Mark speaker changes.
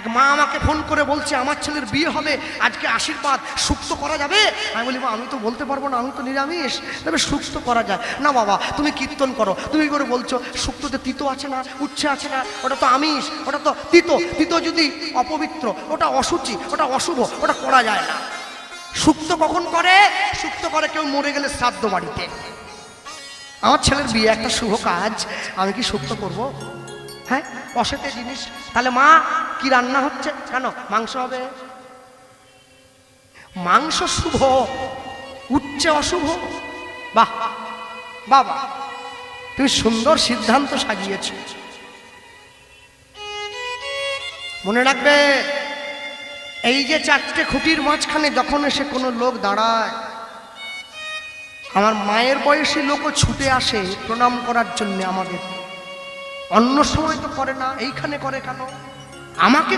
Speaker 1: এক মা আমাকে ফোন করে বলছে আমার ছেলের বিয়ে হবে, আজকে আশীর্বাদ, শুক্তো করা যাবে? আমি বলি মা আমি তো বলতে পারবো না, আমি তো নিরামিষ, তবে শুক্তো করা যায় না। বাবা তুমি কীর্তন করো, তুমি করে বলছো শুক্তোতে তিতো আছে না, উচ্ছে আছে না, ওটা তো আমিষ, ওটা তো তিতো, তিতো যদি অপবিত্র, ওটা অসুচি, ওটা অশুভ, ওটা করা যায় না। শুক্তো কখন করে? শুক্তো করে কেউ মরে গেলে শ্রাদ্ধ বাড়িতে। আমার ছেলের বিয়ে একটা শুভ কাজ, আমি কি শুক্তো করব? হ্যাঁ, অসেতে জিনিস। তাহলে মা কি রান্না হচ্ছে? কেন মাংস হবে? মাংস শুভ, উচ্চে অশুভ। বাহ বাবা, তুমি সুন্দর সিদ্ধান্ত সাজিয়েছ। মনে রাখবে, এই যে চারটে খুঁটির মাঝখানে যখন এসে কোনো লোক দাঁড়ায়, আমার মায়ের বয়সী লোকও ছুটে আসে প্রণাম করার জন্য আমাদের। অন্য সময় তো করে না, এইখানে করে কেন? আমাকে